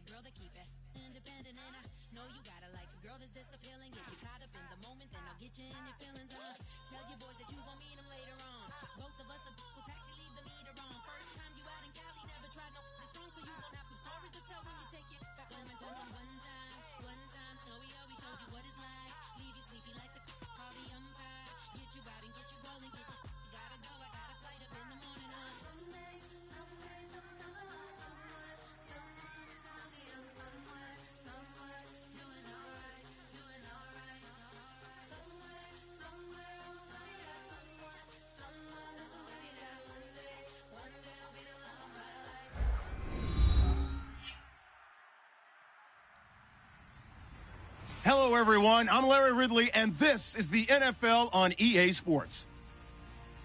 a girl to keep it independent, and I know you gotta like a girl that's disappealing. Get you caught up in the moment, then I'll get you in your feelings. Tell your boys that you gon' meet them later on. Both of us are so taxi, leave the meter on. First time you out in Cali, never tried no this strong, so you gon' have some stories to tell when you take it back home and tell them one time, Snowy always showed you what it's like. Leave you sleepy like the call the umpire. Get you out and get you rolling, get you gotta go. I got a flight up in the morning on someday, someday, sometime, somewhere, someone tell me I'm somewhere, somewhere, doing alright, doing alright, somewhere, somewhere, I'll find out someone, someone that's already there. One day I'll be the love of my life. Hello, everyone. I'm Larry Ridley, and this is the NFL on EA Sports.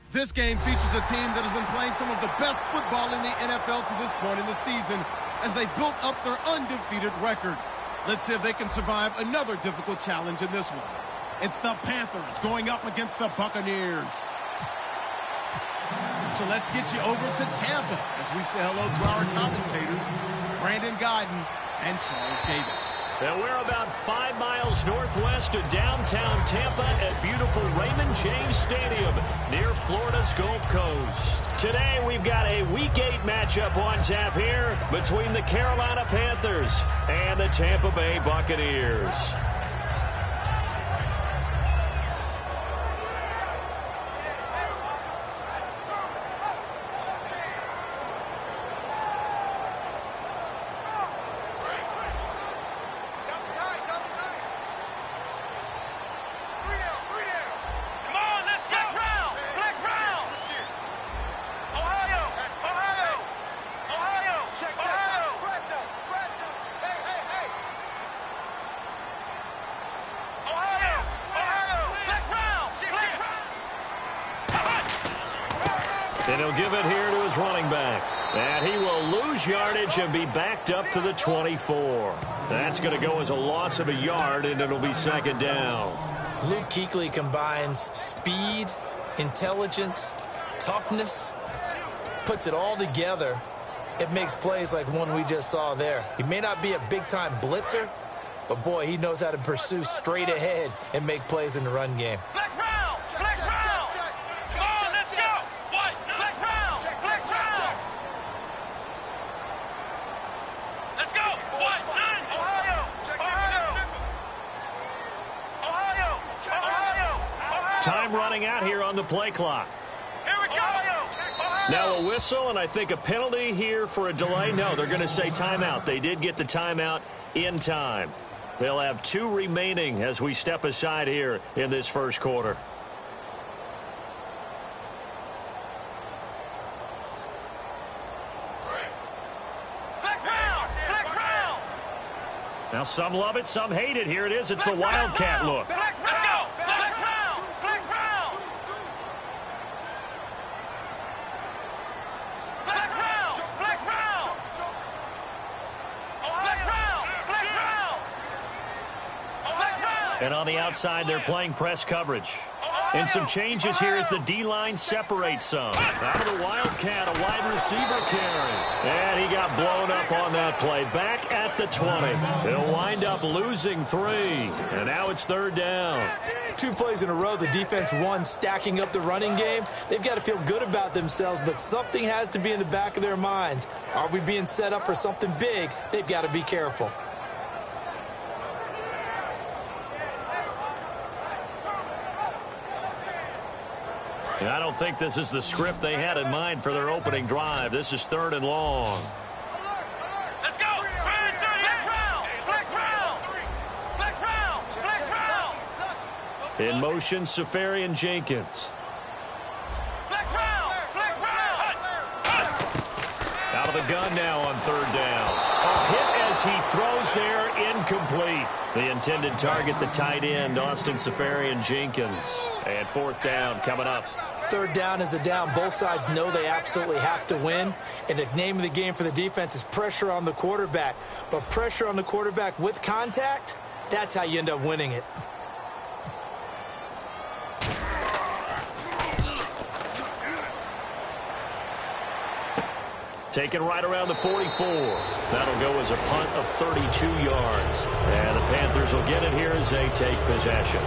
This game features a team that has been playing some of the best football in the NFL to this point in the season as they built up their undefeated record. Let's see if they can survive another difficult challenge in this one. It's the Panthers going up against the Buccaneers. So let's get you over to Tampa as we say hello to our commentators, Brandon Godden and Charles Davis. And we're about 5 miles northwest of downtown Tampa at beautiful Raymond James Stadium near Florida's Gulf Coast. Today we've got a Week 8 matchup on tap here between the Carolina Panthers and the Tampa Bay Buccaneers. And he'll give it here to his running back. And he will lose yardage and be backed up to the 24. That's going to go as a loss of a yard, and it'll be second down. Luke Kuechly combines speed, intelligence, toughness, puts it all together. It makes plays like one we just saw there. He may not be a big-time blitzer, but, boy, he knows how to pursue straight ahead and make plays in the run game. Time running out here on the play clock. Here we go. Now a whistle, and I think a penalty here for a delay. No, they're going to say timeout. They did get the timeout in time. They'll have 2 remaining as we step aside here in this first quarter. Now some love it, some hate it. Here it is. It's the Wildcat look. And on the outside, they're playing press coverage. And some changes here as the D-line separates some. Out of the Wildcat, a wide receiver carry. And he got blown up on that play. Back at the 20. He'll wind up losing 3. And now it's third down. 2 plays in a row, the defense won, stacking up the running game. They've got to feel good about themselves, but something has to be in the back of their minds. Are we being set up for something big? They've got to be careful. And I don't think this is the script they had in mind for their opening drive. This is 3rd and long. Let's go. Flex round. In motion, Safarian Jenkins. Flex round. Out of the gun now on 3rd down. A hit as he throws there, incomplete. The intended target, the tight end, Austin Safarian Jenkins. And 4th down coming up. 3rd down is a down. Both sides know they absolutely have to win. And the name of the game for the defense is pressure on the quarterback. But pressure on the quarterback with contact, that's how you end up winning it. taken right around the 44. That'll go as a punt of 32 yards. And the Panthers will get it here as they take possession.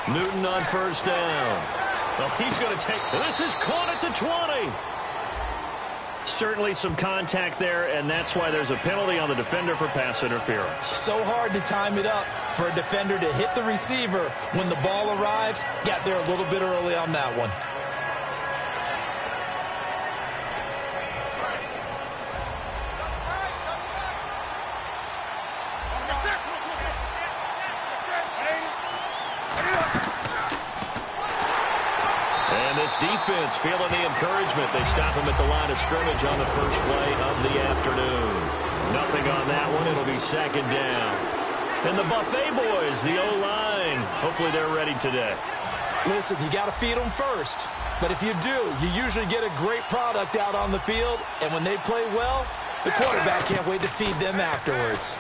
Newton on first down. Well, he's going to take... This is caught at the 20. Certainly some contact there, and that's why there's a penalty on the defender for pass interference. So hard to time it up for a defender to hit the receiver when the ball arrives. Got there a little bit early on that one. Defense feeling the encouragement. They stop him at the line of scrimmage on the first play of the afternoon. Nothing on that one. It'll be second down. And the Buffet boys, the O-line, hopefully they're ready today. Listen, you got to feed them first. But if you do, you usually get a great product out on the field. And when they play well, the quarterback can't wait to feed them afterwards.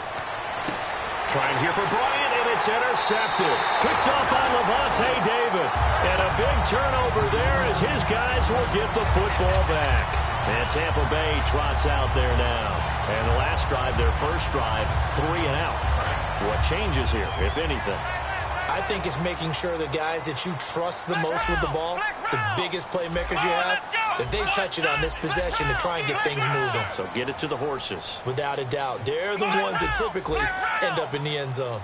Trying here for Bryant, and it's intercepted. Picked off by Levante David. And a big turnover there as his guys will get the football back. And Tampa Bay trots out there now. And the last drive, their first drive, 3 and out. What changes here, if anything? I think it's making sure the guys that you trust the most with the ball, the biggest playmakers you have, that they touch it on this possession to try and get things moving. So get it to the horses. Without a doubt. They're the ones that typically end up in the end zone.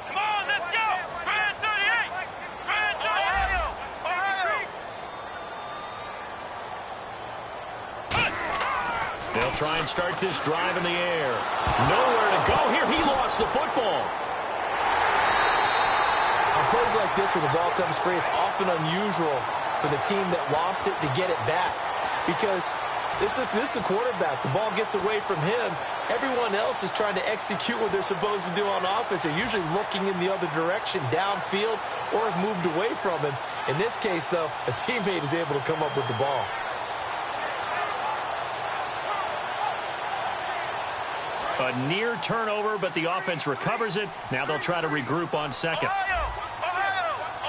Come on, let's go! Brand 38! Brand 38! They'll try and start this drive in the air. Nowhere to go here. He lost the football. On plays like this where the ball comes free, it's often unusual for the team that lost it to get it back. Because this is the quarterback. The ball gets away from him. Everyone else is trying to execute what they're supposed to do on offense. They're usually looking in the other direction, downfield, or have moved away from him. In this case, though, a teammate is able to come up with the ball. A near turnover, but the offense recovers it. Now they'll try to regroup on second.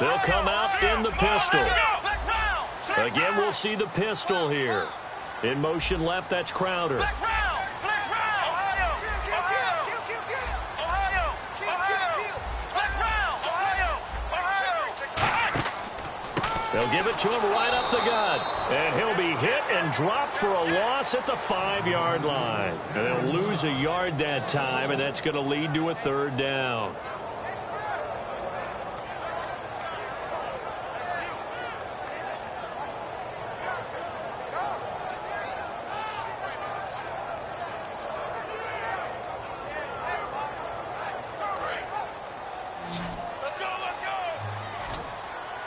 They'll come out in the pistol. Again, we'll see the pistol here. In motion left, that's Crowder. They'll give it to him right up the gut. And he'll be hit and dropped for a loss at the 5-yard line. And they'll lose a yard that time, and that's going to lead to a third down.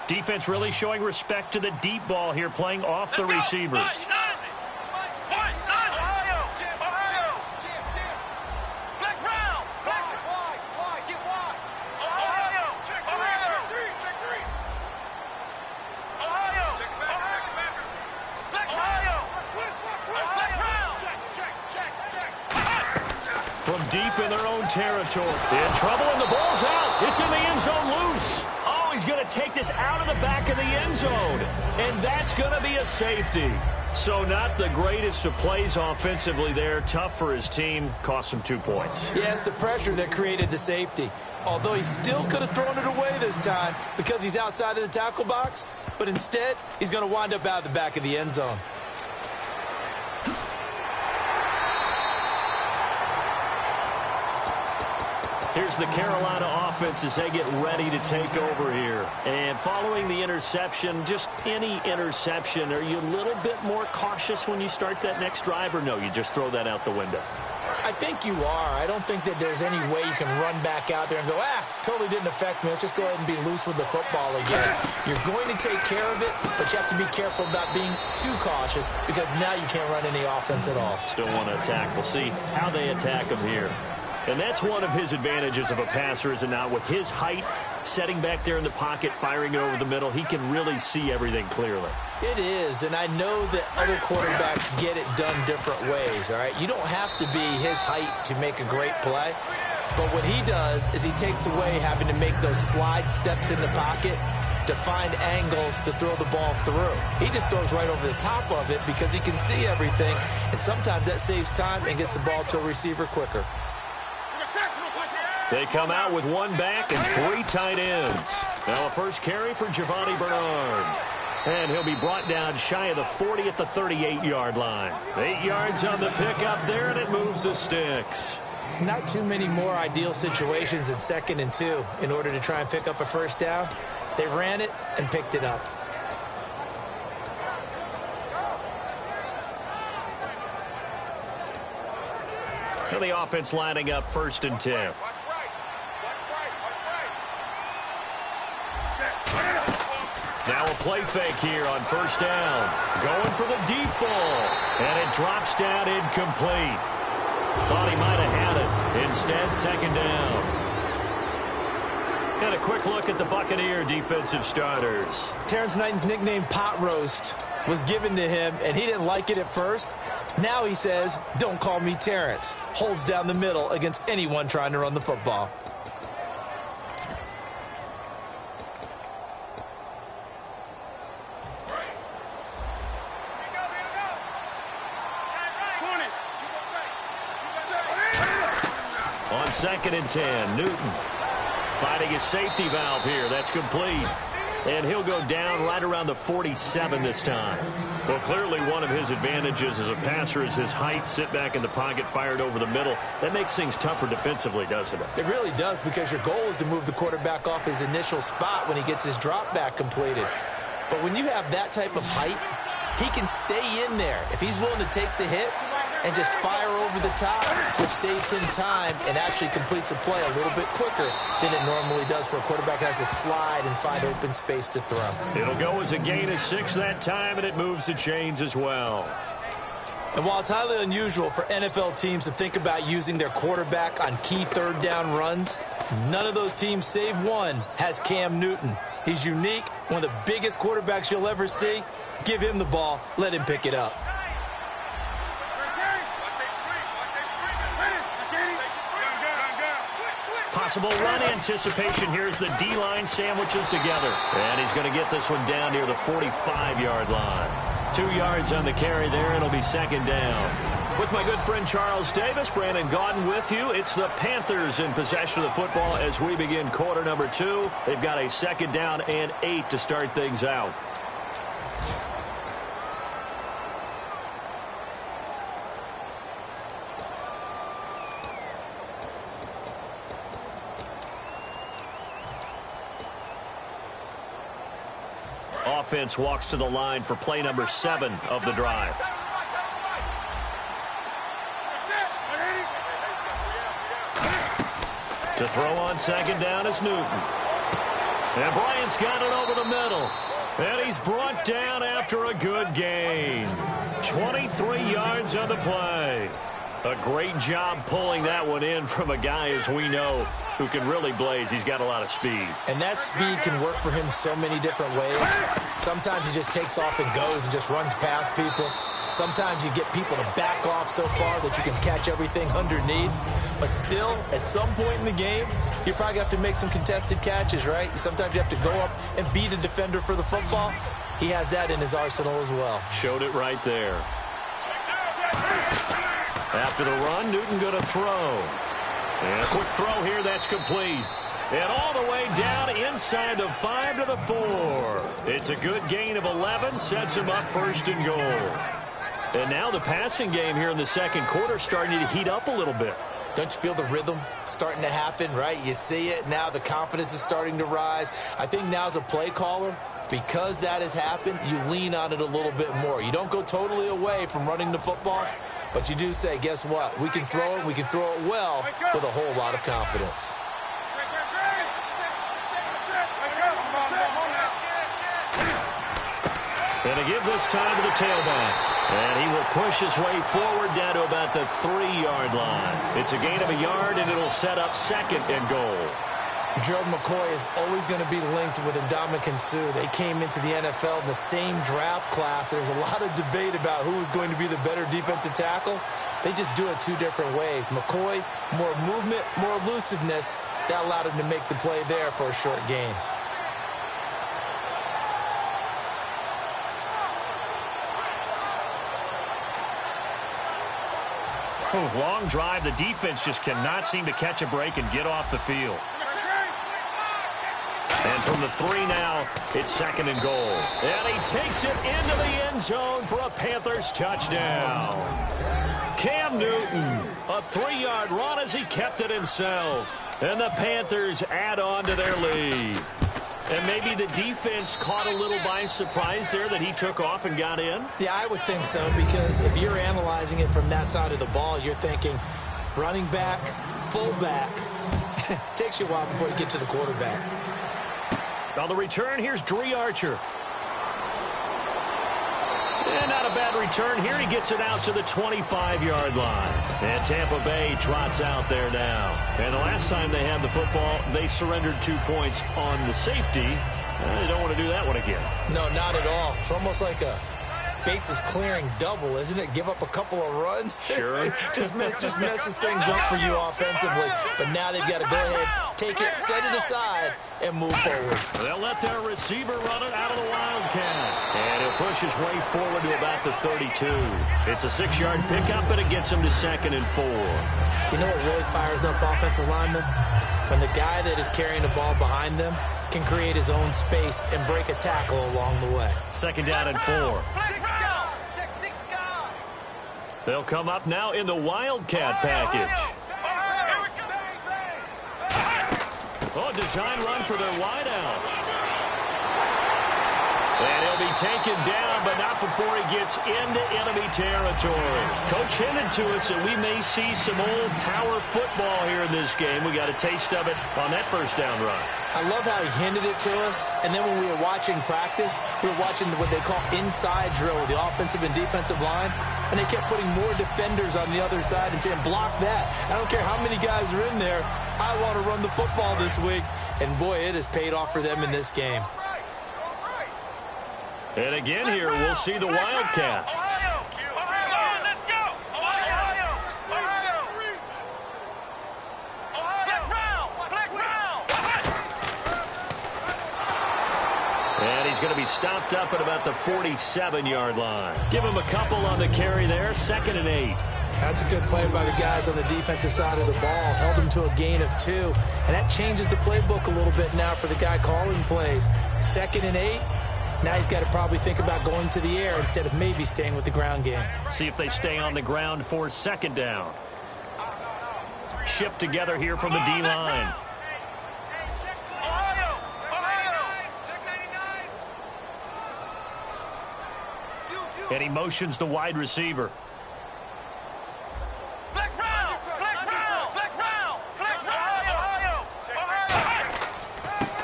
Defense really showing respect to the deep ball here, playing off the receivers. From deep in their own territory. In trouble, and the ball's out. It's in the end zone loose. Oh, he's going to take this out of the back of the end zone. And that's going to be a safety. So not the greatest of plays offensively there. Tough for his team. Cost him 2 points. Yeah, it's the pressure that created the safety. Although he still could have thrown it away this time because he's outside of the tackle box. But instead, he's going to wind up out of the back of the end zone. Here's the Carolina offense as they get ready to take over here. And following the interception, just any interception, are you a little bit more cautious when you start that next drive, or no, you just throw that out the window? I think you are. I don't think that there's any way you can run back out there and go, totally didn't affect me. Let's just go ahead and be loose with the football again. You're going to take care of it, but you have to be careful about being too cautious because now you can't run any offense at all. Still want to attack. We'll see how they attack him here. And that's one of his advantages of a passer, is it not? With his height, setting back there in the pocket, firing it over the middle, he can really see everything clearly. It is, and I know that other quarterbacks get it done different ways, all right? You don't have to be his height to make a great play, but what he does is he takes away having to make those slide steps in the pocket to find angles to throw the ball through. He just throws right over the top of it because he can see everything, and sometimes that saves time and gets the ball to a receiver quicker. They come out with one back and 3 tight ends. Now a first carry for Giovanni Bernard. And he'll be brought down shy of the 40 at the 38-yard line. 8 yards on the pickup there, and it moves the sticks. Not too many more ideal situations in 2nd and 2 in order to try and pick up a first down. They ran it and picked it up. Now the offense lining up 1st and 10. Now a play fake here on 1st down. Going for the deep ball. And it drops down incomplete. Thought he might have had it. Instead, 2nd down. And a quick look at the Buccaneer defensive starters. Terrence Knighton's nickname Pot Roast was given to him, and he didn't like it at first. Now he says, don't call me Terrence. Holds down the middle against anyone trying to run the football. On 2nd and 10, Newton finding his safety valve here. That's complete. And he'll go down right around the 47 this time. Well, clearly one of his advantages as a passer is his height. Sit back in the pocket, fired over the middle. That makes things tougher defensively, doesn't it? It really does, because your goal is to move the quarterback off his initial spot when he gets his drop back completed. But when you have that type of height, he can stay in there if he's willing to take the hits and just fire over the top, which saves him time and actually completes a play a little bit quicker than it normally does for a quarterback who has to slide and find open space to throw. It'll go as a gain of 6 that time, and it moves the chains as well. And while it's highly unusual for NFL teams to think about using their quarterback on key 3rd down runs, none of those teams, save one, has Cam Newton. He's unique, one of the biggest quarterbacks you'll ever see. Give him the ball, let him pick it up. Possible run anticipation. Here's the D-line sandwiches together. And he's going to get this one down near the 45-yard line. 2 yards on the carry there, and it'll be 2nd down. With my good friend Charles Davis, Brandon Gaudin with you. It's the Panthers in possession of the football as we begin quarter number 2. They've got a 2nd down and 8 to start things out. Offense walks to the line for play number 7 of the drive. To throw on 2nd down is Newton. And Bryant's got it over the middle. And he's brought down after a good gain. 23 yards on the play. A great job pulling that one in from a guy, as we know, who can really blaze. He's got a lot of speed. And that speed can work for him so many different ways. Sometimes he just takes off and goes and just runs past people. Sometimes you get people to back off so far that you can catch everything underneath. But still, at some point in the game, you're probably going to have to make some contested catches, right? Sometimes you have to go up and beat a defender for the football. He has that in his arsenal as well. Showed it right there. After the run, Newton going to throw. And a quick throw here, that's complete. And all the way down inside the 5 to the 4. It's a good gain of 11, sets him up 1st and goal. And now the passing game here in the 2nd quarter starting to heat up a little bit. Don't you feel the rhythm starting to happen, right? You see it now. The confidence is starting to rise. I think now as a play caller, because that has happened, you lean on it a little bit more. You don't go totally away from running the football, But you do say, guess what? We can throw it. We can throw it well with a whole lot of confidence. And a give this time to the tailback. And he will push his way forward down to about the 3-yard line. It's a gain of a yard, and it'll set up 2nd and goal. Gerald McCoy is always going to be linked with Ndamukong Suh. They came into the NFL in the same draft class. There's a lot of debate about who is going to be the better defensive tackle. They just do it 2 different ways. McCoy, more movement, more elusiveness. That allowed him to make the play there for a short gain. Long drive. The defense just cannot seem to catch a break and get off the field. And from the 3 now, it's 2nd and goal. And he takes it into the end zone for a Panthers touchdown. Cam Newton, a 3-yard run as he kept it himself. And the Panthers add on to their lead. And maybe the defense caught a little by surprise there that he took off and got in? Yeah, I would think so, because if you're analyzing it from that side of the ball, you're thinking running back, fullback. Takes you a while before you get to the quarterback. On the return, here's Dree Archer. And not a bad return here. He gets it out to the 25-yard line. And Tampa Bay trots out there now. And the last time they had the football, they surrendered 2 points on the safety. They don't want to do that one again. No, not at all. It's almost like a bases clearing double, isn't it? Give up a couple of runs. Sure. just messes things up for you offensively. But now they've got to go ahead, take it, set it aside, and move forward. They'll let their receiver run it out of the Wildcat. And he'll push his way forward to about the 32. It's a 6-yard pickup, and it gets him to 2nd and 4. You know what really fires up offensive linemen? When the guy that is carrying the ball behind them can create his own space and break a tackle along the way. 2nd down and 4. They'll come up now in the Wildcat package. Oh, design run for their wideout. And he'll be taken down, but not before he gets into enemy territory. Coach hinted to us that we may see some old power football here in this game. We got a taste of it on that 1st down run. I love how he hinted it to us, and then when we were watching practice, we were watching what they call inside drill with the offensive and defensive line, and they kept putting more defenders on the other side and saying, block that. I don't care how many guys are in there. I want to run the football this week. And, boy, it has paid off for them in this game. And again here, we'll see the Wildcat. And he's going to be stopped up at about the 47-yard line. Give him a couple on the carry there, 2nd and 8. That's a good play by the guys on the defensive side of the ball. Held him to a gain of 2. And that changes the playbook a little bit now for the guy calling plays. 2nd and 8. Now he's got to probably think about going to the air instead of maybe staying with the ground game. See if they stay on the ground for 2nd down. Shift together here from the D-line. And he motions the wide receiver.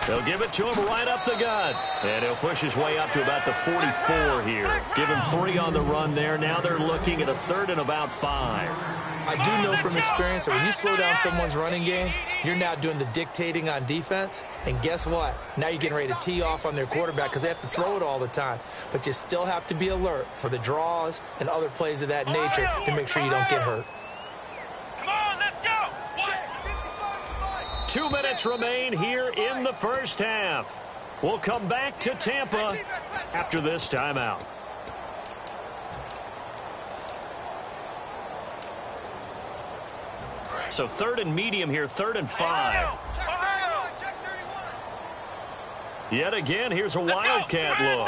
They'll give it to him right up the gut. And he'll push his way up to about the 44 here. Give him 3 on the run there. Now they're looking at a 3rd and about 5. I do know from experience that when you slow down someone's running game, you're now doing the dictating on defense. And guess what? Now you're getting ready to tee off on their quarterback because they have to throw it all the time. But you still have to be alert for the draws and other plays of that nature to make sure you don't get hurt. 2 minutes remain here in the 1st half. We'll come back to Tampa after this timeout. So 3rd and medium here, 3rd and 5. Yet again, here's a Wildcat look.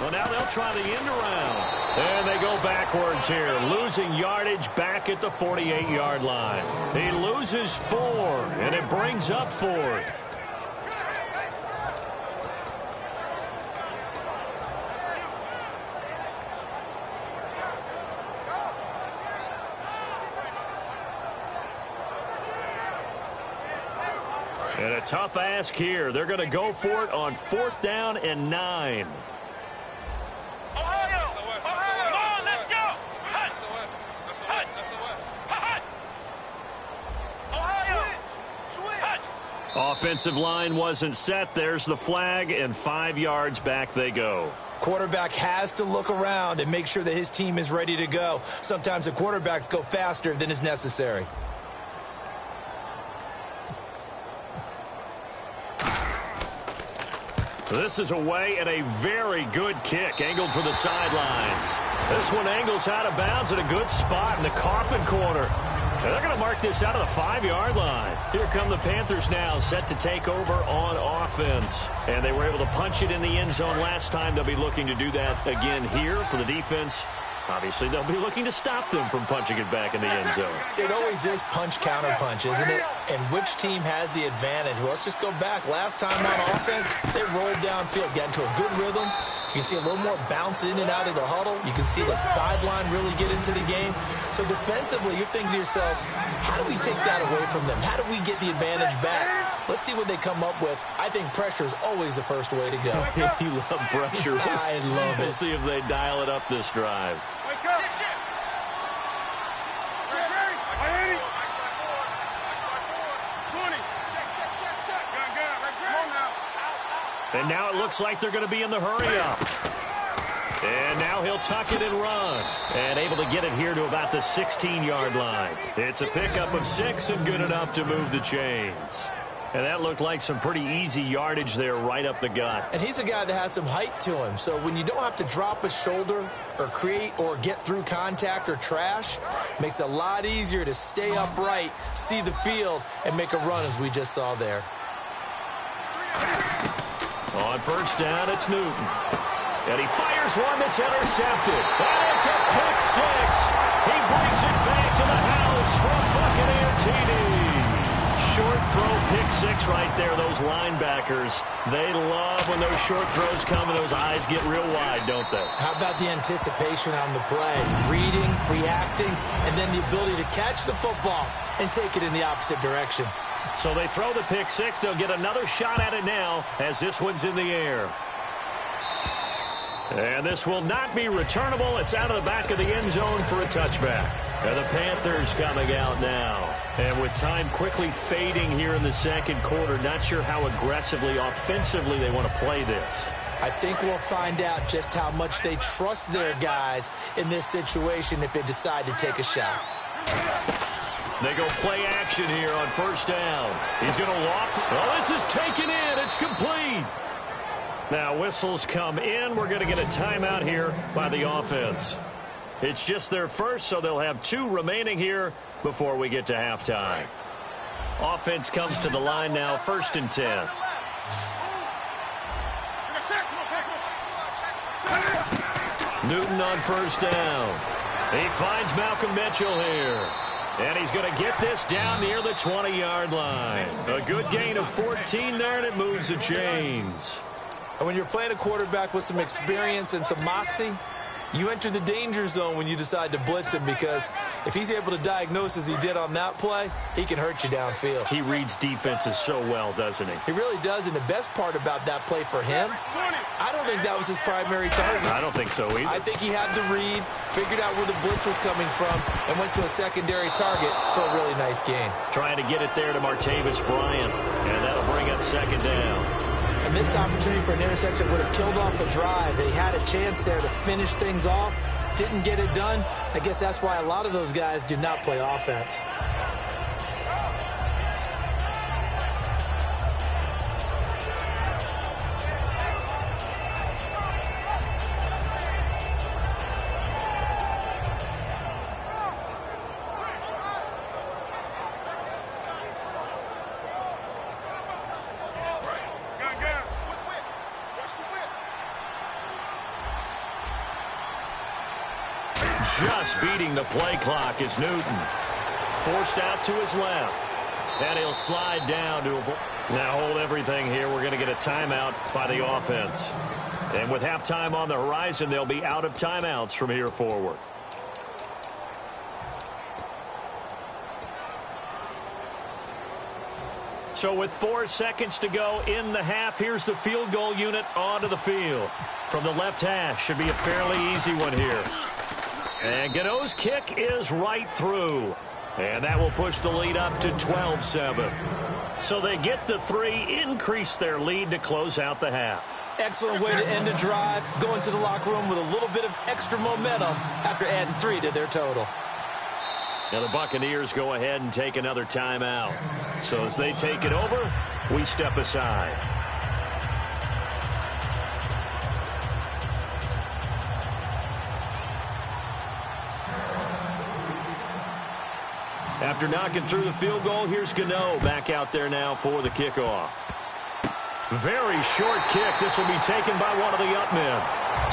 Well, now they'll try the end around. And they go backwards here, losing yardage back at the 48-yard line. He loses 4, and it brings up 4th. And a tough ask here. They're going to go for it on 4th down and 9. Ohio! Come on, let's go! Hut! Hut! Hut! Ohio! Hut! Offensive line wasn't set. There's the flag, and 5 yards back they go. Quarterback has to look around and make sure that his team is ready to go. Sometimes the quarterbacks go faster than is necessary. This is away and a very good kick, angled for the sidelines. This one angles out of bounds at a good spot in the coffin corner. And they're going to mark this out of the 5-yard line. Here come the Panthers now, set to take over on offense. And they were able to punch it in the end zone last time. They'll be looking to do that again here for the defense. Obviously, they'll be looking to stop them from punching it back in the end zone. It always is punch-counter-punch, isn't it? And which team has the advantage? Well, let's just go back. Last time on offense, they rolled downfield, got into a good rhythm. You can see a little more bounce in and out of the huddle. You can see the sideline really get into the game. So defensively, you're thinking to yourself, how do we take that away from them? How do we get the advantage back? Let's see what they come up with. I think pressure is always the first way to go. You love pressure. I love it. We'll see if they dial it up this drive. And now it looks like they're going to be in the hurry-up. And now he'll tuck it and run. And able to get it here to about the 16-yard line. It's a pickup of 6 and good enough to move the chains. And that looked like some pretty easy yardage there right up the gut. And he's a guy that has some height to him. So when you don't have to drop a shoulder or create or get through contact or trash, makes it a lot easier to stay upright, see the field, and make a run as we just saw there. On 1st down, it's Newton. And he fires one that's intercepted. And it's a pick 6. He brings it back to the house from Buccaneer TD. Short throw, pick 6 right there. Those linebackers, they love when those short throws come and those eyes get real wide, don't they? How about the anticipation on the play? Reading, reacting, and then the ability to catch the football and take it in the opposite direction. So they throw the pick 6. They'll get another shot at it now as this one's in the air. And this will not be returnable. It's out of the back of the end zone for a touchback. And the Panthers coming out now. And with time quickly fading here in the second quarter, not sure how aggressively, offensively they want to play this. I think we'll find out just how much they trust their guys in this situation if they decide to take a shot. They go play action here on 1st down. He's going to loft. Oh, this is taken in. It's complete. Now whistles come in. We're going to get a timeout here by the offense. It's just their first, so they'll have 2 remaining here before we get to halftime. Offense comes to the line now, 1st and 10. Newton on 1st down. He finds Malcolm Mitchell here. And he's going to get this down near the 20-yard line. A good gain of 14 there, and it moves the chains. And when you're playing a quarterback with some experience and some moxie, you enter the danger zone when you decide to blitz him, because if he's able to diagnose as he did on that play, he can hurt you downfield. He reads defenses so well, doesn't he? He really does, and the best part about that play for him, I don't think that was his primary target. I don't think so either. I think he had the read, figured out where the blitz was coming from, and went to a secondary target for a really nice gain. Trying to get it there to Martavis Bryant, and that'll bring up 2nd down. A missed opportunity for an interception would have killed off the drive. They had a chance there to finish things off. Didn't get it done. I guess that's why a lot of those guys do not play offense. Just beating the play clock is Newton. Forced out to his left. And he'll slide down to now hold everything here. We're going to get a timeout by the offense. And with halftime on the horizon, they'll be out of timeouts from here forward. So with 4 seconds to go in the half, here's the field goal unit onto the field. From the left hash, should be a fairly easy one here. And Gano's kick is right through. And that will push the lead up to 12-7. So they get the 3, increase their lead to close out the half. Excellent way to end a drive, going to the locker room with a little bit of extra momentum after adding 3 to their total. Now the Buccaneers go ahead and take another timeout. So as they take it over, we step aside. After knocking through the field goal, here's Gano back out there now for the kickoff. Very short kick. This will be taken by one of the up men.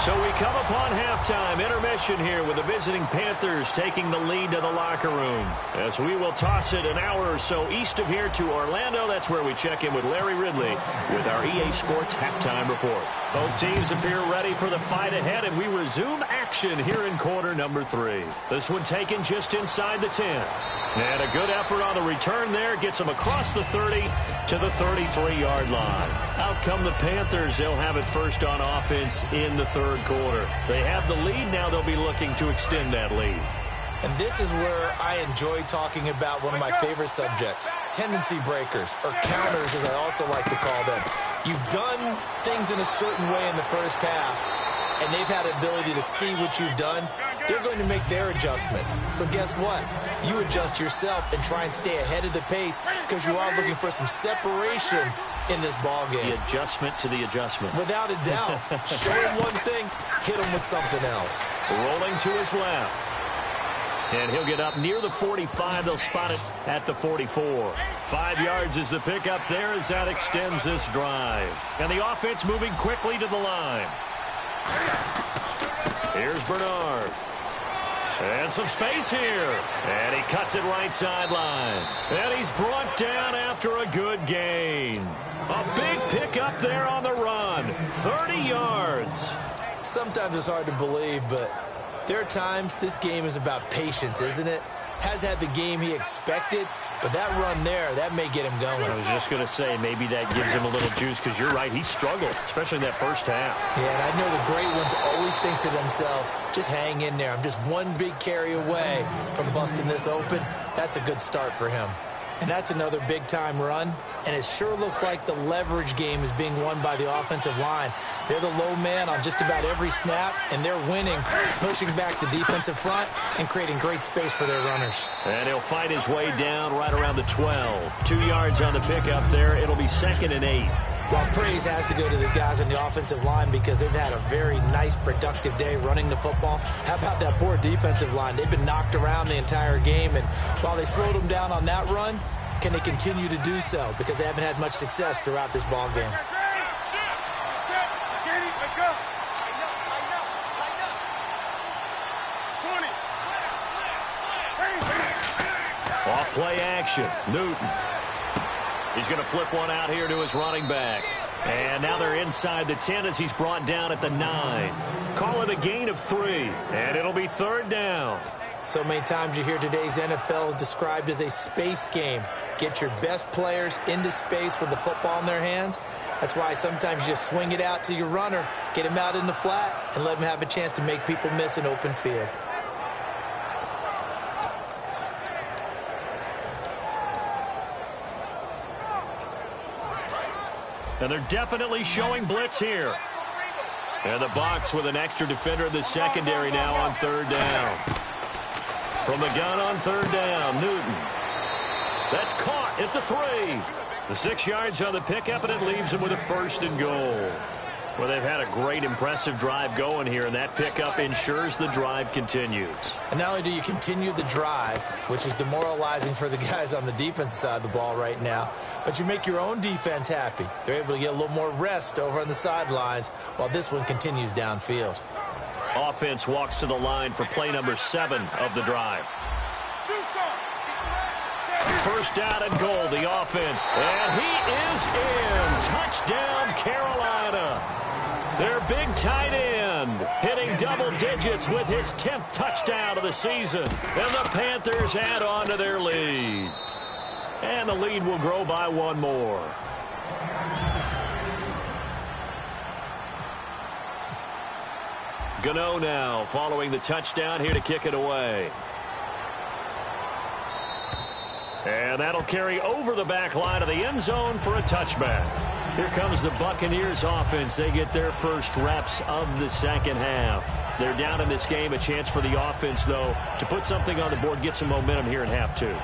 So we come upon halftime intermission here with the visiting Panthers taking the lead to the locker room. As we will toss it an hour or so east of here to Orlando. That's where we check in with Larry Ridley with our EA Sports halftime report. Both teams appear ready for the fight ahead, and we resume action here in quarter number 3. This one taken just inside the 10. And a good effort on the return there. Gets them across the 30 to the 33-yard line. Out come the Panthers. They'll have it first on offense in the third quarter. They have the lead. Now they'll be looking to extend that lead. And this is where I enjoy talking about one of my favorite subjects, tendency breakers, or counters as I also like to call them. You've done things in a certain way in the first half, and they've had the ability to see what you've done. They're going to make their adjustments. So guess what? You adjust yourself and try and stay ahead of the pace because you are looking for some separation in this ball game. The adjustment to the adjustment. Without a doubt. Show him one thing, hit him with something else. Rolling to his left. And he'll get up near the 45. They'll spot it at the 44. 5 yards is the pickup there as that extends this drive. And the offense moving quickly to the line. Here's Bernard. And some space here. And he cuts it right sideline. And he's brought down after a good gain. A big pickup there on the run. 30 yards. Sometimes it's hard to believe, but there are times this game is about patience, isn't it? Has had the game he expected, but that run there, that may get him going. I was just going to say, maybe that gives him a little juice, because you're right, he struggled, especially in that first half. Yeah, and I know the great ones always think to themselves, just hang in there. I'm just one big carry away from busting this open. That's a good start for him. And that's another big-time run. And it sure looks like the leverage game is being won by the offensive line. They're the low man on just about every snap, and they're winning, pushing back the defensive front and creating great space for their runners. And he'll fight his way down right around the 12. 2 yards on the pickup there. It'll be 2nd and 8. Well, praise has to go to the guys on the offensive line because they've had a very nice, productive day running the football. How about that poor defensive line? They've been knocked around the entire game, and while they slowed them down on that run, can they continue to do so? Because they haven't had much success throughout this ball game. Off play action. Newton. He's going to flip one out here to his running back. And now they're inside the 10 as he's brought down at the 9. Call it a gain of 3. And it'll be 3rd down. So many times you hear today's NFL described as a space game. Get your best players into space with the football in their hands. That's why sometimes you just swing it out to your runner, get him out in the flat, and let him have a chance to make people miss an open field. And they're definitely showing blitz here. And the Bucs with an extra defender in the secondary now on 3rd down. From the gun on 3rd down, Newton. That's caught at the 3. The 6 yards on the pickup, and it leaves them with a 1st and goal. Well, they've had a great, impressive drive going here, and that pickup ensures the drive continues. And not only do you continue the drive, which is demoralizing for the guys on the defensive side of the ball right now, but you make your own defense happy. They're able to get a little more rest over on the sidelines while this one continues downfield. Offense walks to the line for play number 7 of the drive. 1st down and goal, the offense. And he is in. Touchdown, Carolina. Their big tight end hitting double digits with his 10th touchdown of the season. And the Panthers add on to their lead. And the lead will grow by one more. Gano now following the touchdown here to kick it away. And that'll carry over the back line of the end zone for a touchback. Here comes the Buccaneers offense. They get their first reps of the second half. They're down in this game. A chance for the offense, though, to put something on the board, get some momentum here in half two.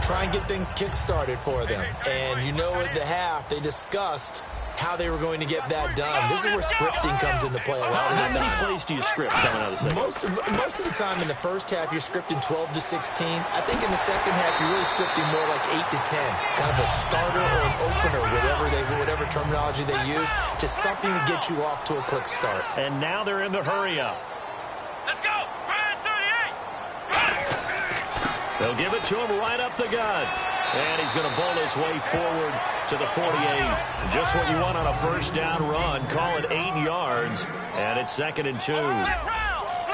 Try and get things kick-started for them. And you know at the half, they discussed how they were going to get that done. This is where scripting comes into play a lot of the time. How many plays do you script coming out of the second? Most of the time in the first half, you're scripting 12 to 16. I think in the second half, you're really scripting more like 8 to 10. Kind of a starter or an opener, whatever terminology they use. Just something to get you off to a quick start. And now they're in the hurry-up. Let's go! Ryan 38! They'll give it to him right up the gut. And he's going to bowl his way forward to the 48. Just what you want on a first down run. Call it 8 yards. And it's 2nd and 2.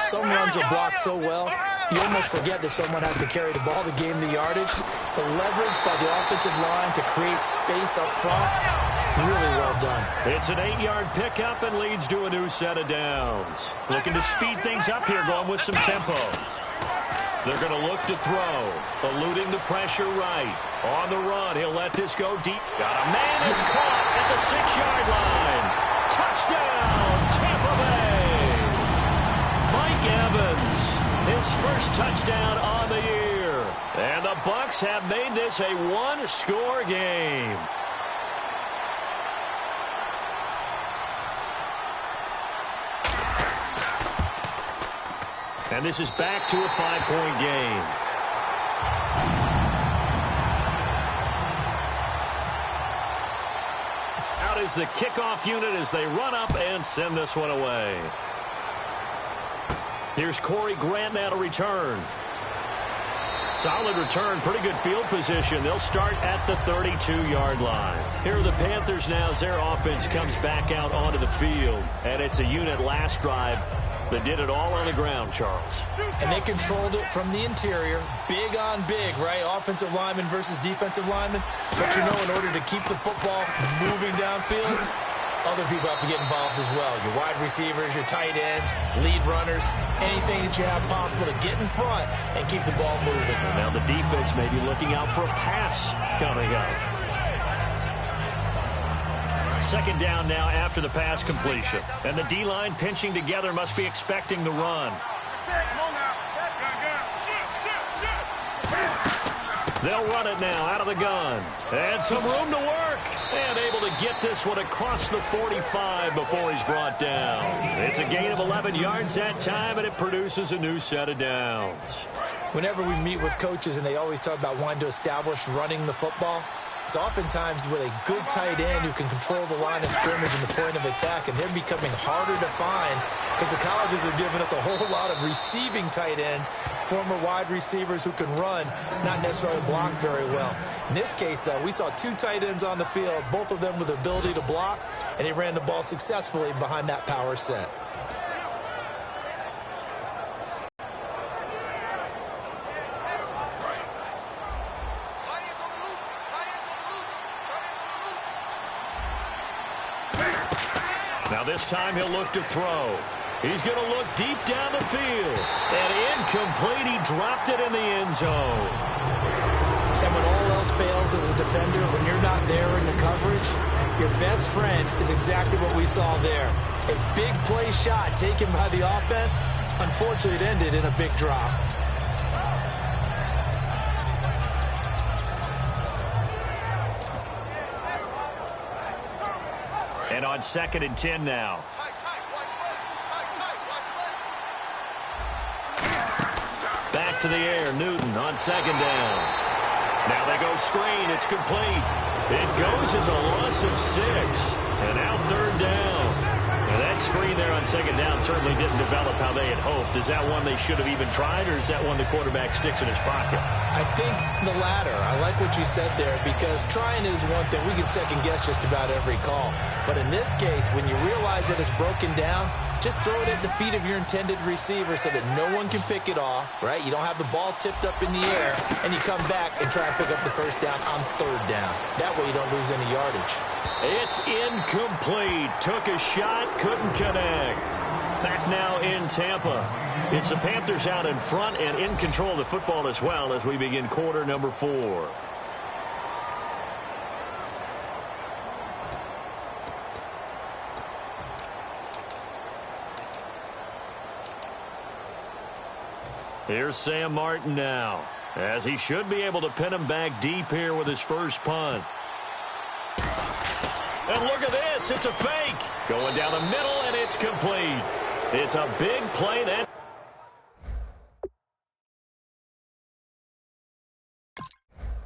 Some runs are blocked so well, you almost forget that someone has to carry the ball to gain the yardage. The leverage by the offensive line to create space up front, really well done. It's an 8-yard pickup and leads to a new set of downs. Looking to speed things up here, going with some tempo. They're going to look to throw, eluding the pressure right. On the run, he'll let this go deep. Got a man that's caught at the 6-yard line. Touchdown, Tampa Bay. Mike Evans, his first touchdown on the year. And the Bucs have made this a one-score game. And this is back to a 5-point game. Out is the kickoff unit as they run up and send this one away. Here's Corey Grant now to return. Solid return, pretty good field position. They'll start at the 32-yard line. Here are the Panthers now as their offense comes back out onto the field. And it's a unit last drive that did it all on the ground, Charles. And they controlled it from the interior. Big on big, right? Offensive lineman versus defensive lineman. But you know, in order to keep the football moving downfield, other people have to get involved as well. Your wide receivers, your tight ends, lead runners, anything that you have possible to get in front and keep the ball moving. And now the defense may be looking out for a pass coming up. Second down now after the pass completion. And the D-line pinching together must be expecting the run. They'll run it now out of the gun. And some room to work. And able to get this one across the 45 before he's brought down. It's a gain of 11 yards that time, and it produces a new set of downs. Whenever we meet with coaches and they always talk about wanting to establish running the football, it's oftentimes with a good tight end who can control the line of scrimmage and the point of attack, and they're becoming harder to find because the colleges have given us a whole lot of receiving tight ends, former wide receivers who can run, not necessarily block very well. In this case, though, we saw 2 tight ends on the field, both of them with the ability to block, and he ran the ball successfully behind that power set. Now this time he'll look to throw. He's going to look deep down the field. And incomplete. He dropped it in the end zone. And when all else fails as a defender, when you're not there in the coverage, your best friend is exactly what we saw there. A big play shot taken by the offense. Unfortunately, it ended in a big drop. And on 2nd and 10 now. Back to the air, Newton on 2nd down. Now they go screen, it's complete. It goes as a loss of 6. And now 3rd down. Now that screen there on 2nd down certainly didn't develop how they had hoped. Is that one they should have even tried, or is that one the quarterback sticks in his pocket? I think the latter. I like what you said there, because trying is one thing. We can second guess just about every call. But in this case, when you realize that it's broken down, just throw it at the feet of your intended receiver so that no one can pick it off, right? You don't have the ball tipped up in the air, and you come back and try and pick up the first down on third down. That way you don't lose any yardage. It's incomplete. Took a shot, couldn't connect. Back now in Tampa. It's the Panthers out in front and in control of the football as well as we begin quarter number 4. Here's Sam Martin now, as he should be able to pin him back deep here with his first punt. And look at this, it's a fake. Going down the middle, and it's complete. It's a big play. That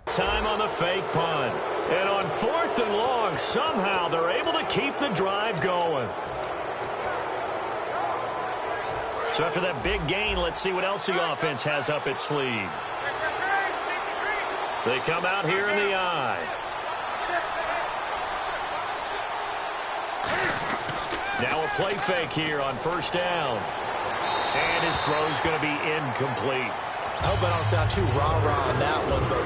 time on the fake punt. And on 4th and long, somehow they're able to keep the drive going. So after that big gain, let's see what else the offense has up its sleeve. They come out here in the eye. Now a play fake here on first down. And his throw's going to be incomplete. I hope I don't sound too rah-rah on that one, but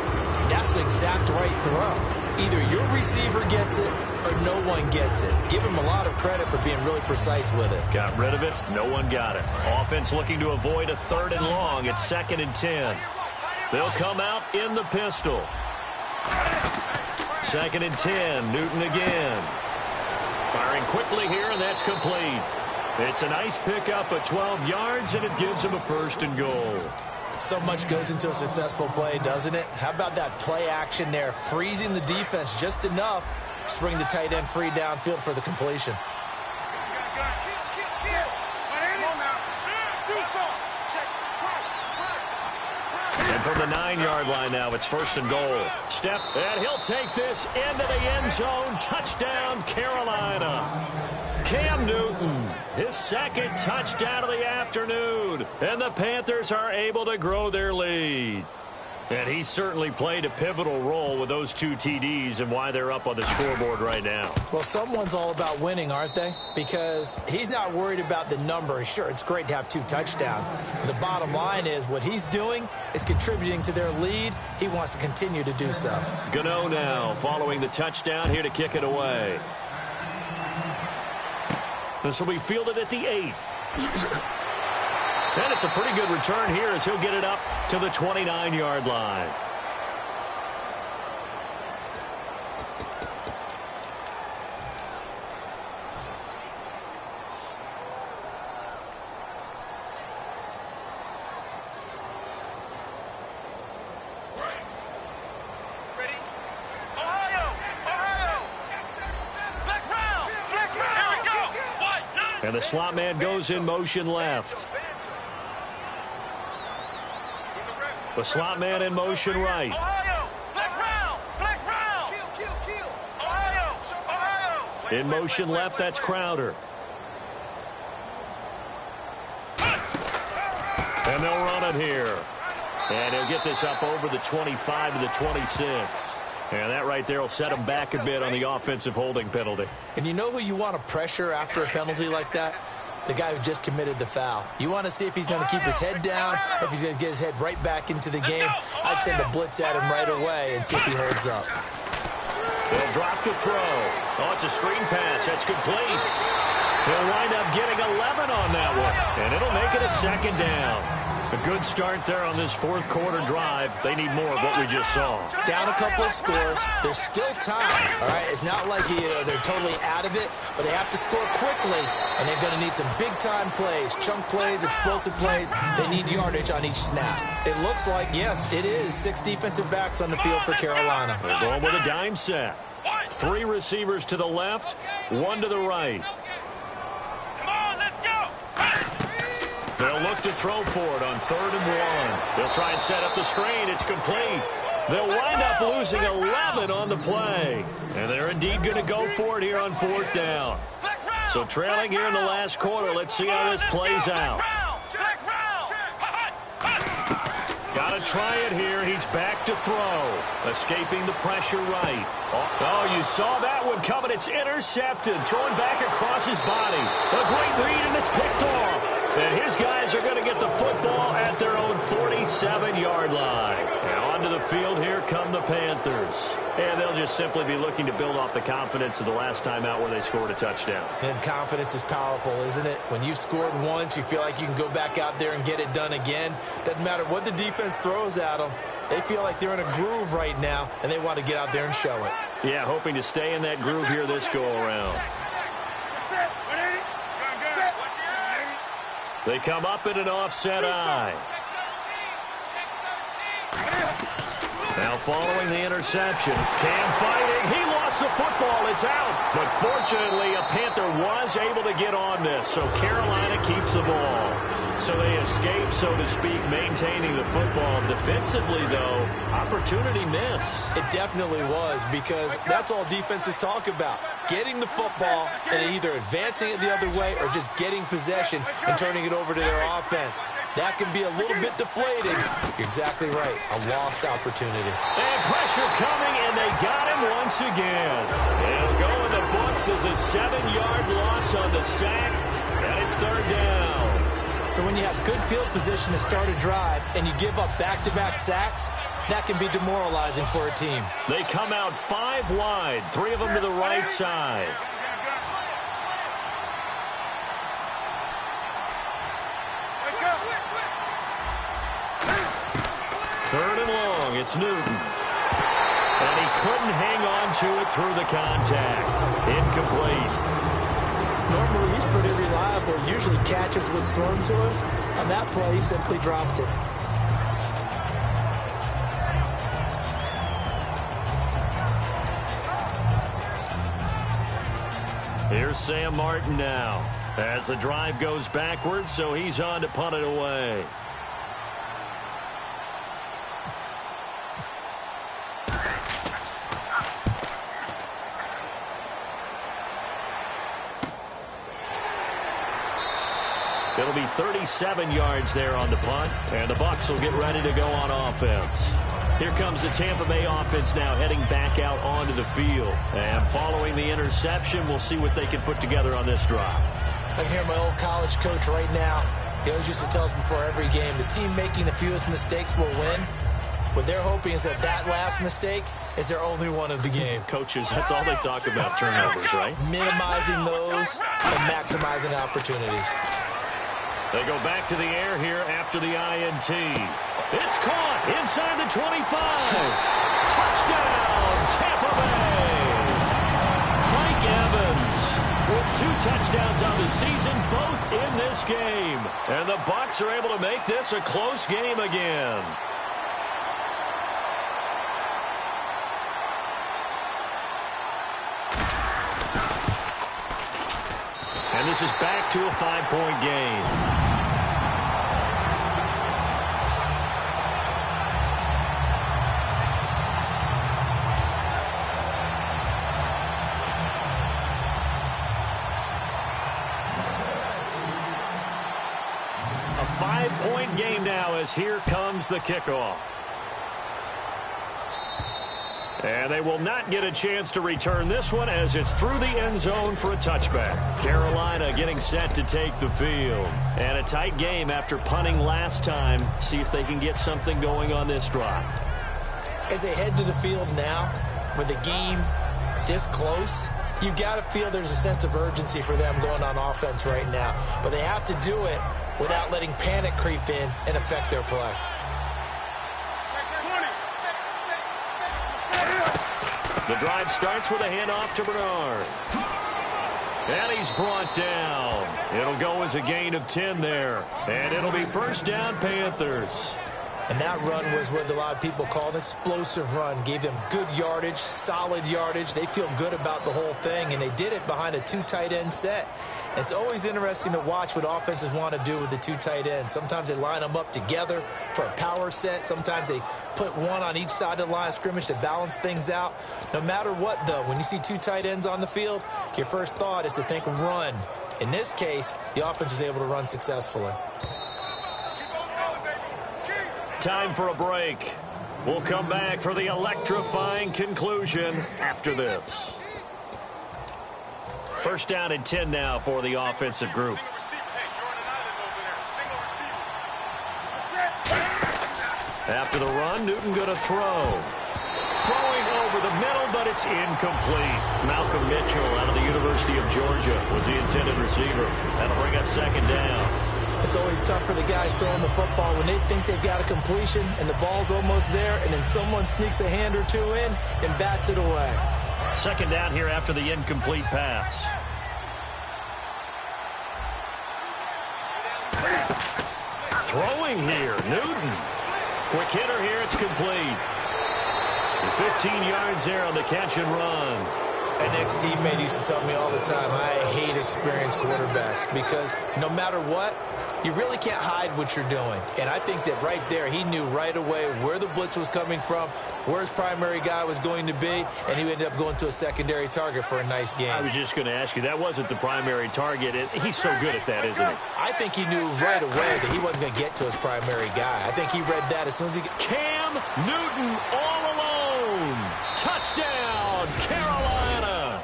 that's the exact right throw. Either your receiver gets it or no one gets it. Give him a lot of credit for being really precise with it. Got rid of it. No one got it. Offense looking to avoid a 3rd and long. It's 2nd and 10. They'll come out in the pistol. 2nd and 10. Newton again. Firing quickly here, and that's complete. It's a nice pickup at 12 yards, and it gives him a 1st and goal. So much goes into a successful play, doesn't it? How about that play action there? Freezing the defense just enough to bring the tight end free downfield for the completion. And from the 9-yard line now, it's 1st and goal. Step, and he'll take this into the end zone. Touchdown, Carolina. Cam Newton, his 2nd touchdown of the afternoon. And the Panthers are able to grow their lead. And he certainly played a pivotal role with those 2 TDs and why they're up on the scoreboard right now. Well, someone's all about winning, aren't they? Because he's not worried about the number. Sure, it's great to have 2 touchdowns. But the bottom line is what he's doing is contributing to their lead. He wants to continue to do so. Gano now following the touchdown here to kick it away. This will be fielded at the 8. And it's a pretty good return here as he'll get it up to the 29-yard line. And the slot man goes in motion left. The slot man in motion right. In motion left, that's Crowder. And they'll run it here. And he'll get this up over the 25 to the 26. And that right there will set him back a bit on the offensive holding penalty. And you know who you want to pressure after a penalty like that? The guy who just committed the foul. You want to see if he's going to keep his head down, if he's going to get his head right back into the game. I'd send a blitz at him right away and see if he holds up. They'll drop the throw. Oh, it's a screen pass. That's complete. He'll wind up getting 11 on that one. And it'll make it a 2nd down. A good start there on this 4th quarter drive. They need more of what we just saw. Down a couple of scores. There's still time. All right, it's not like they're totally out of it, but they have to score quickly, and they're going to need some big-time plays, chunk plays, explosive plays. They need yardage on each snap. It looks like, yes, it is 6 defensive backs on the field for Carolina. They're going with a dime set. 3 receivers to the left, 1 to the right. They'll look to throw for it on 3rd and 1. They'll try and set up the screen. It's complete. They'll wind up losing 11 on the play. And they're indeed going to go for it here on 4th down. So trailing here in the last quarter, let's see how this plays out. Got to try it here. He's back to throw. Escaping the pressure right. Oh, you saw that one coming. It's intercepted. Throwing back across his body. A great read, and it's picked off. And his guys are going to get the football at their own 47-yard line. Now onto the field, here come the Panthers. And they'll just simply be looking to build off the confidence of the last time out where they scored a touchdown. And confidence is powerful, isn't it? When you've scored once, you feel like you can go back out there and get it done again. Doesn't matter what the defense throws at them. They feel like they're in a groove right now, and they want to get out there and show it. Yeah, hoping to stay in that groove here this go-around. They come up in an offset eye. Now following the interception, Cam fighting. He lost the football. It's out. But fortunately, a Panther was able to get on this, so Carolina keeps the ball. So they escape, so to speak, maintaining the football. Defensively, though, opportunity miss. It definitely was, because that's all defenses talk about. Getting the football and either advancing it the other way or just getting possession and turning it over to their offense. That can be a little bit deflating. You're exactly right. A lost opportunity. And pressure coming, and they got him once again. It'll go in the books as a 7-yard loss on the sack, and it's third down. So when you have good field position to start a drive and you give up back-to-back sacks, that can be demoralizing for a team. They come out 5 wide, 3 of them to the right side. Third and long, it's Newton. And he couldn't hang on to it through the contact. Incomplete. Normally, he's pretty reliable. Usually catches what's thrown to him. On that play, he simply dropped it. Here's Sam Martin now. As the drive goes backwards, so he's on to punt it away. It'll be 37 yards there on the punt, and the Bucs will get ready to go on offense. Here comes the Tampa Bay offense now heading back out onto the field. And following the interception, we'll see what they can put together on this drive. I can hear my old college coach right now. He always used to tell us before every game, the team making the fewest mistakes will win. What they're hoping is that last mistake is their only one of the game. Coaches, that's all they talk about, turnovers, right? Minimizing those and maximizing opportunities. They go back to the air here after the INT. It's caught inside the 25. Touchdown, Tampa Bay. Mike Evans with 2 touchdowns on the season, both in this game. And the Bucs are able to make this a close game again. And this is back to a 5-point game. A 5-point game now as here comes the kickoff. And they will not get a chance to return this one as it's through the end zone for a touchback. Carolina getting set to take the field. And a tight game after punting last time. See if they can get something going on this drive. As they head to the field now, with the game this close, you've got to feel there's a sense of urgency for them going on offense right now. But they have to do it without letting panic creep in and affect their play. The drive starts with a handoff to Bernard. And he's brought down. It'll go as a gain of 10 there. And it'll be first down, Panthers. And that run was what a lot of people call an explosive run. Gave them good yardage, solid yardage. They feel good about the whole thing, and they did it behind a 2 tight end set. It's always interesting to watch what offenses want to do with the 2 tight ends. Sometimes they line them up together for a power set. Sometimes they put one on each side of the line of scrimmage to balance things out. No matter what, though, when you see 2 tight ends on the field, your first thought is to think run. In this case, the offense was able to run successfully. Time for a break. We'll come back for the electrifying conclusion after this. First down and 10 now for the offensive group. After the run, Newton going to throw. Throwing over the middle, but it's incomplete. Malcolm Mitchell out of the University of Georgia was the intended receiver. That'll bring up second down. It's always tough for the guys throwing the football when they think they've got a completion and the ball's almost there, and then someone sneaks a hand or two in and bats it away. Second down here after the incomplete pass. Throwing here, Newton. Quick hitter here, it's complete. 15 yards there on the catch and run. An ex-teammate used to tell me all the time, I hate experienced quarterbacks because no matter what, you really can't hide what you're doing. And I think that right there, he knew right away where the blitz was coming from, where his primary guy was going to be, and he ended up going to a secondary target for a nice game. I was just going to ask you, that wasn't the primary target. He's so good at that, isn't he? I think he knew right away that he wasn't going to get to his primary guy. I think he read that as soon as he... Cam Newton all alone. Touchdown, Carolina.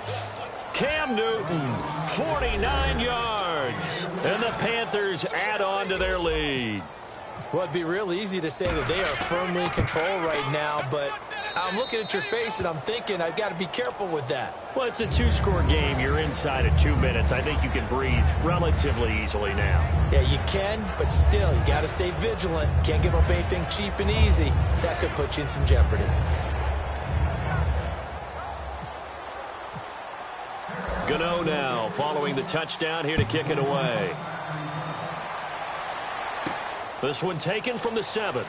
Cam Newton, 49 yards. And the Panthers add on to their lead. Well, it'd be real easy to say that they are firmly in control right now, but I'm looking at your face and I'm thinking I've got to be careful with that. Well, it's a two-score game. You're inside of 2 minutes. I think you can breathe relatively easily now. Yeah, you can, but still, you got to stay vigilant. Can't give up anything cheap and easy. That could put you in some jeopardy. Gano now following the touchdown here to kick it away. This one taken from the 7.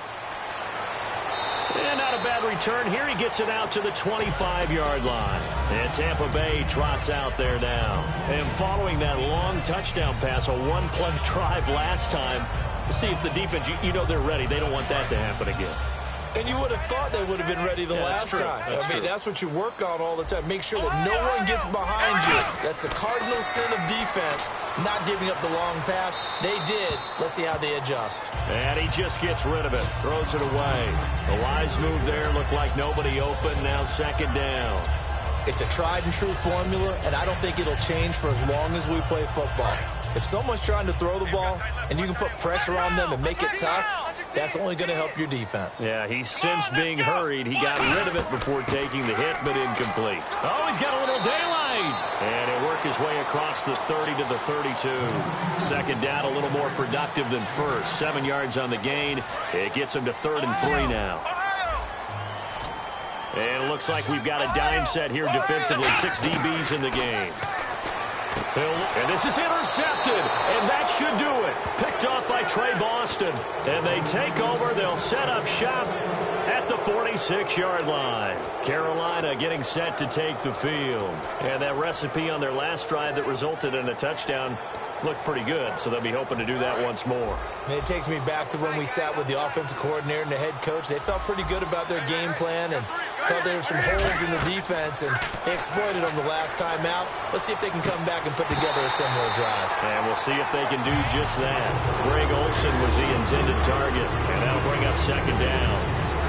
And not a bad return here. He gets it out to the 25-yard line. And Tampa Bay trots out there now. And following that long touchdown pass, a one-play drive last time, see if the defense, you know they're ready. They don't want that to happen again. And you would have thought they would have been ready the last time. I mean, that's what you work on all the time. Make sure that no one gets behind you. That's the cardinal sin of defense, not giving up the long pass. They did. Let's see how they adjust. And he just gets rid of it. Throws it away. The wise move there. Looked like nobody open. Now second down. It's a tried-and-true formula, and I don't think it'll change for as long as we play football. If someone's trying to throw the ball and you can put pressure on them and make it tough, that's only going to help your defense. Yeah, he's since being hurried. He got rid of it before taking the hit, but incomplete. Oh, he's got a little daylight. And it worked his way across the 30 to the 32. Second down, a little more productive than first. 7 yards on the gain. It gets him to 3rd and 3 now. And it looks like we've got a dime set here defensively. 6 DBs in the game. And this is intercepted, and that should do it. Picked off by Trey Boston. And they take over. They'll set up shop at the 46-yard line. Carolina getting set to take the field. And that recipe on their last drive that resulted in a touchdown looked pretty good, so they'll be hoping to do that once more. And it takes me back to when we sat with the offensive coordinator and the head coach. They felt pretty good about their game plan and thought there were some holes in the defense, and they exploited them the last time out. Let's see if they can come back and put together a similar drive. And we'll see if they can do just that. Greg Olsen was the intended target, and that'll bring up second down.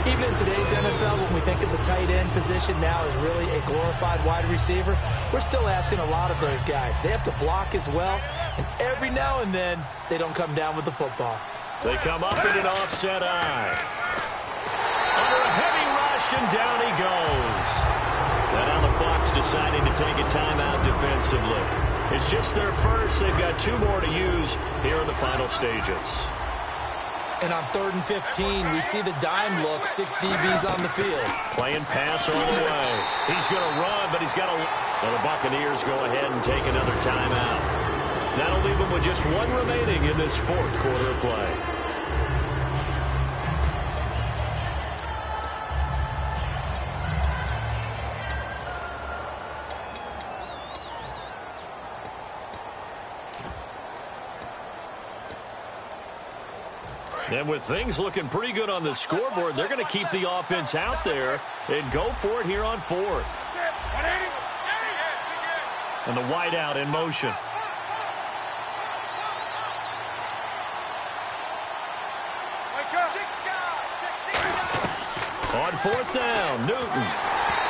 Even in today's NFL, when we think of the tight end position now as really a glorified wide receiver, we're still asking a lot of those guys. They have to block as well, and every now and then, they don't come down with the football. They come up in an offset eye. Under a heavy rush, and down he goes. And now the Bucs deciding to take a timeout defensively. It's just their first. They've got 2 more to use here in the final stages. And on 3rd and 15, we see the dime look, 6 DBs on the field. Playing pass all the way. He's going to run, but he's got to... Well, the Buccaneers go ahead and take another timeout. That'll leave them with just 1 remaining in this 4th quarter of play. And with things looking pretty good on the scoreboard, they're going to keep the offense out there and go for it here on 4th. And the wideout in motion. 4th down. Newton.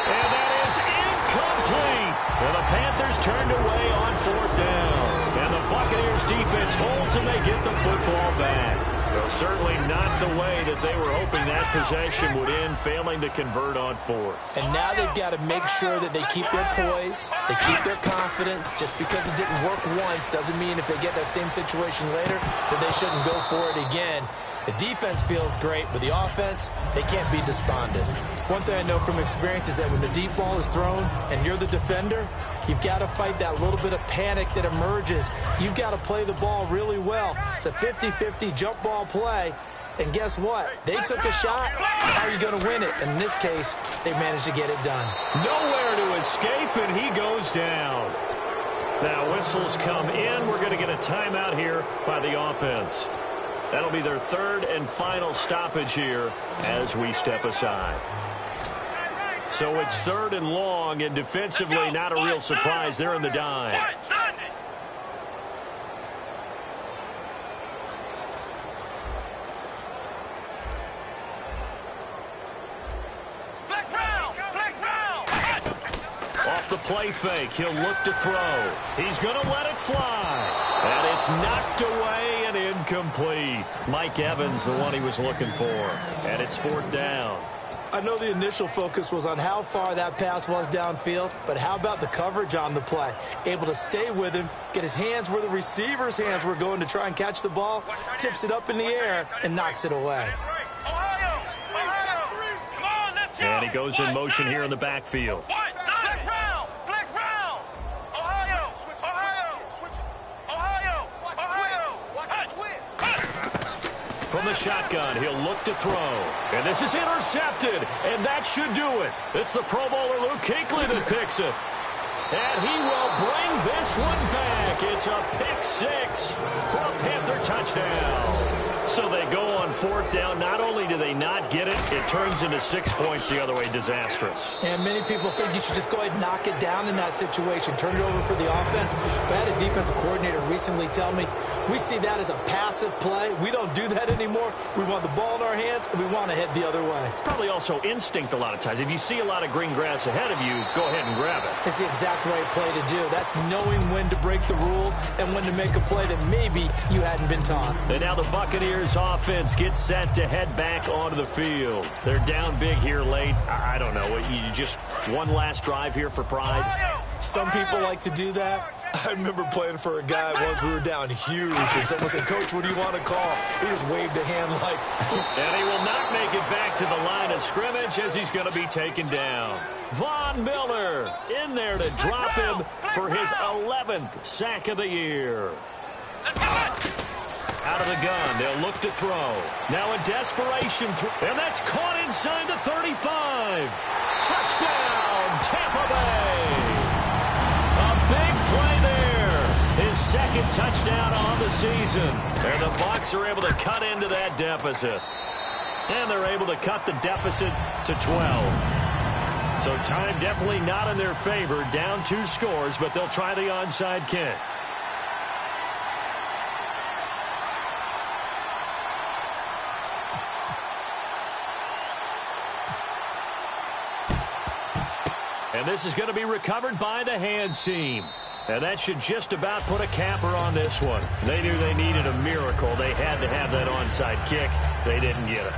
And that is incomplete. And the Panthers turned away on 4th down. And the Buccaneers defense holds and they get the football back. Well, certainly not the way that they were hoping that possession would end, failing to convert on 4th. And now they've got to make sure that they keep their poise, they keep their confidence. Just because it didn't work once doesn't mean if they get that same situation later that they shouldn't go for it again. The defense feels great, but the offense, they can't be despondent. One thing I know from experience is that when the deep ball is thrown and you're the defender, you've got to fight that little bit of panic that emerges. You've got to play the ball really well. It's a 50-50 jump ball play. And guess what? They took a shot. How are you going to win it? And in this case, they managed to get it done. Nowhere to escape, and he goes down. Now whistles come in. We're going to get a timeout here by the offense. That'll be their 3rd and final stoppage here as we step aside. So it's 3rd and long, and defensively not a real surprise. They're in the dime. Off the play fake, he'll look to throw. He's going to let it fly. And it's knocked away and incomplete. Mike Evans, the one he was looking for. And it's 4th down. I know the initial focus was on how far that pass was downfield, but how about the coverage on the play? Able to stay with him, get his hands where the receiver's hands were going to try and catch the ball, tips it up in the air, and knocks it away. And he goes in motion here in the backfield. From the shotgun, he'll look to throw. And this is intercepted, and that should do it. It's the Pro Bowler Luke Kuechly that picks it. And he will bring this one back. It's a pick 6 for a Panther touchdown. So they go on 4th down. Not only do they not get it, it turns into 6 points the other way. Disastrous. And many people think you should just go ahead and knock it down in that situation. Turn it over for the offense. But I had a defensive coordinator recently tell me, we see that as a passive play. We don't do that anymore. We want the ball in our hands, and we want to head the other way. It's probably also instinct a lot of times. If you see a lot of green grass ahead of you, go ahead and grab it. It's the exact right play to do. That's knowing when to break the rules and when to make a play that maybe you hadn't been taught. And now the Buccaneers offense gets set to head back onto the field. They're down big here late. I don't know. You just one last drive here for pride? Some people like to do that. I remember playing for a guy once. We were down huge, and someone said, "Coach, what do you want to call?" He just waved a hand like... And he will not make it back to the line of scrimmage as he's going to be taken down. Von Miller in there to drop him for his 11th sack of the year. Out of the gun, they'll look to throw. Now in desperation, and that's caught inside the 35. Touchdown, Tampa Bay. A big play there. His 2nd touchdown on the season. And the Bucs are able to cut into that deficit. And they're able to cut the deficit to 12. So time definitely not in their favor. Down 2 scores, but they'll try the onside kick. And this is going to be recovered by the hands team. And that should just about put a capper on this one. They knew they needed a miracle. They had to have that onside kick. They didn't get it.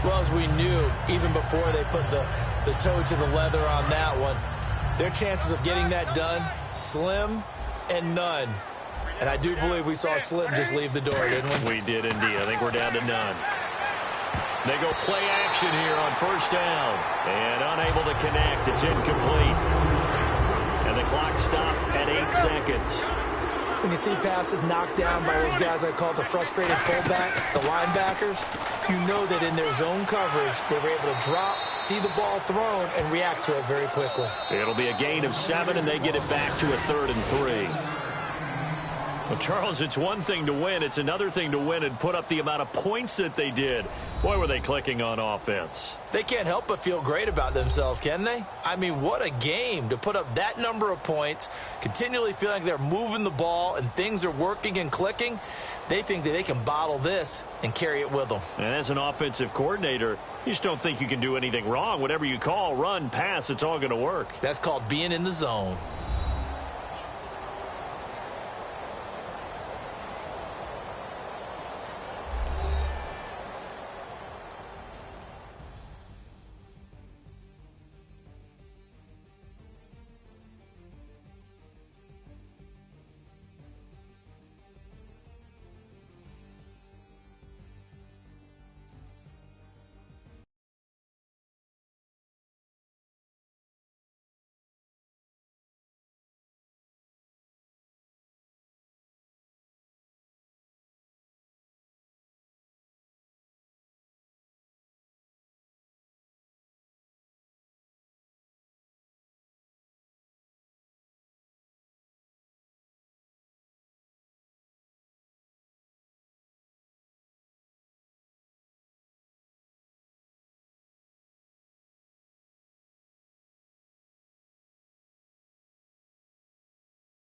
Well, as we knew, even before they put the toe to the leather on that one, their chances of getting that done, slim and none. And I do believe we saw Slim just leave the door, didn't we? We did indeed. I think we're down to none. They go play action here on 1st down. And unable to connect. It's incomplete. And the clock stopped at 8 seconds. When you see passes knocked down by those guys I call the frustrated fullbacks, the linebackers, you know that in their zone coverage, they were able to drop, see the ball thrown, and react to it very quickly. It'll be a gain of 7, and they get it back to a 3rd and 3. Well, Charles, it's one thing to win. It's another thing to win and put up the amount of points that they did. Boy, were they clicking on offense. They can't help but feel great about themselves, can they? I mean, what a game to put up that number of points, continually feeling like they're moving the ball and things are working and clicking. They think that they can bottle this and carry it with them. And as an offensive coordinator, you just don't think you can do anything wrong. Whatever you call, run, pass, it's all going to work. That's called being in the zone.